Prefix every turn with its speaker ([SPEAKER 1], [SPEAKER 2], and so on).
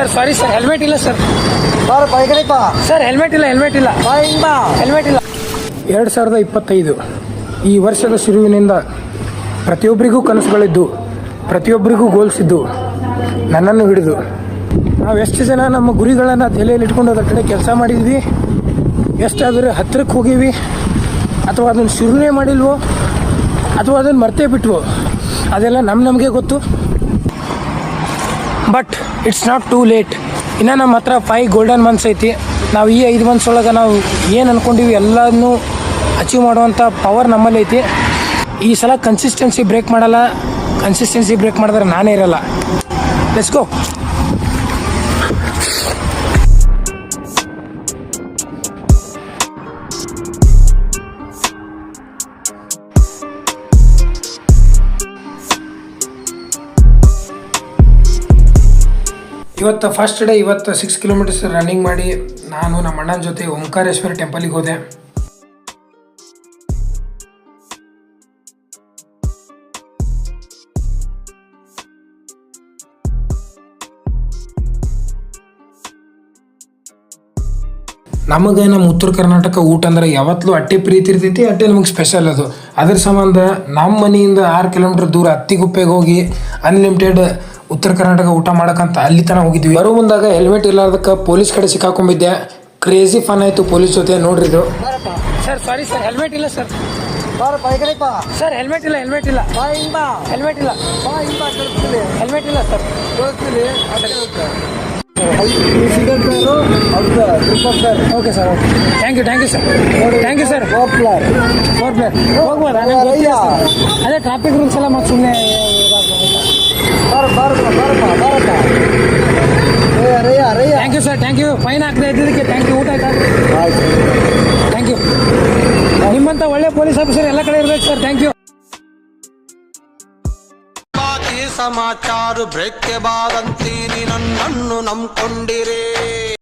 [SPEAKER 1] Sir sorry sir, helmet ಇಲ್ಲ sir. Sir helmet ಇಲ್ಲ. 2025 ಈ ವರ್ಷದ ಶುರುವಿನಿಂದ ಪ್ರತಿಯೊಬ್ಬರಿಗೂ ಕನಸುಗಳಿದ್ದು, ಪ್ರತಿಯೊಬ್ಬರಿಗೂ ಗೋಲ್ಸ್ ಇದ್ದು, ನನ್ನನ್ನು ಹಿಡಿದು ನಾವು ಎಷ್ಟು ಜನ ನಮ್ಮ ಗುರಿಗಳನ್ನು ತಲೆಯಲ್ಲಿ ಇಟ್ಕೊಂಡು ಅದರ ಕಡೆ ಕೆಲಸ ಮಾಡಿದ್ವಿ, ಎಷ್ಟಾದರೂ ಹತ್ತಿರಕ್ಕೆ ಹೋಗೀವಿ, ಅಥವಾ ಅದನ್ನು ಶುರುವೇ ಮಾಡಿಲ್ವೋ, ಅಥವಾ ಅದನ್ನು ಮರ್ತೇ ಬಿಟ್ವೋ, ಅದೆಲ್ಲ ನಮಗೆ ಗೊತ್ತು. But it's not too late. ಇನ್ನು ನಮ್ಮ ಹತ್ರ 5 ಗೋಲ್ಡನ್ ಮಂತ್ಸ್ ಐತಿ. ನಾವು ಈ 5 ಮಂತ್ಸ್ ಒಳಗೆ ನಾವು ಏನು ಅಂದ್ಕೊಂಡಿವಿ ಎಲ್ಲನೂ ಅಚೀವ್ ಮಾಡುವಂಥ ಪವರ್ ನಮ್ಮಲ್ಲಿ ಐತಿ. ಈ ಸಲ ಕನ್ಸಿಸ್ಟೆನ್ಸಿ ಬ್ರೇಕ್ ಮಾಡಲ್ಲ. ಕನ್ಸಿಸ್ಟೆನ್ಸಿ ಬ್ರೇಕ್ ಮಾಡಿದ್ರೆ ನಾನೇ ಇರಲ್ಲ. Let's go. ಇವತ್ತು ಫಸ್ಟ್ ಡೇ. ಇವತ್ತು 6 ಕಿಲೋಮೀಟರ್ಸ್ ರನ್ನಿಂಗ್ ಮಾಡಿ ನಾನು ನಮ್ಮ ಅಣ್ಣನ ಜೊತೆ ಓಂಕಾರೇಶ್ವರ ಟೆಂಪಲಿಗೆ ಹೋದೆ. ನಮಗೆ ನಮ್ಮ ಉತ್ತರ ಕರ್ನಾಟಕ ಊಟ ಅಂದ್ರೆ ಯಾವತ್ತೂ ಅಟ್ಟೆ ಪ್ರೀತಿ ಇರ್ತೈತಿ, ಅಟ್ಟೆ ನಮಗೆ ಸ್ಪೆಷಲ್ ಅದು. ಅದ್ರ ಸಂಬಂಧ ನಮ್ಮ ಮನೆಯಿಂದ 6 ಕಿಲೋಮೀಟರ್ ದೂರ ಹತ್ತಿಗುಪ್ಪೆಗೆ ಹೋಗಿ ಅನ್ಲಿಮಿಟೆಡ್ ಉತ್ತರ ಕರ್ನಾಟಕ ಊಟ ಮಾಡೋಕ್ಕಂತ ಅಲ್ಲಿ ತನಕ ಹೋಗಿದ್ವಿ. ಬರೋ ಮುಂದಾಗ ಹೆಲ್ಮೆಟ್ ಇಲ್ಲಾರ್ದಕ್ಕೆ ಪೊಲೀಸ್ ಕಡೆ ಸಿಕ್ಕಾಕೊಂಡಿದ್ದೆ. ಕ್ರೇಜಿ ಫನ್ ಆಯಿತು ಪೊಲೀಸ್ ಜೊತೆ. ನೋಡ್ರಿ ಇದು. ಸರ್ ಸಾರಿ ಸರ್, ಹೆಲ್ಮೆಟ್ ಇಲ್ಲ ಸರ್. ಸರ್ ಹೆಲ್ಮೆಟ್ ಇಲ್ಲ. ಹೆಲ್ಮೆಟ್ ಇಲ್ಲ sir. Okay sir, okay. Thank you sir. Four player ಹೋಗ್ಬೋದಾ? ಅದೇ ಟ್ರಾಫಿಕ್ ರೂಲ್ಸ್ ಎಲ್ಲ ಮತ್ತೆ ಸುಮ್ಮನೆ. ಥ್ಯಾಂಕ್ ಯು ಫೈನ್ ಹಾಕದೆ ಇದ್ದಿದ್ದಕ್ಕೆ ಥ್ಯಾಂಕ್ ಯು. ಊಟ ಆಯ್ತಾ? Thank you. ನಿಮ್ಮಂತ ಒಳ್ಳೆ ಪೊಲೀಸ್ ಆಫೀಸರ್ ಎಲ್ಲ ಕಡೆ ಇರ್ಬೇಕು ಸರ್. Thank you.
[SPEAKER 2] समाचार ब्रेक के बाद अंतीनी नन्नन्नु नम्कोंडिरे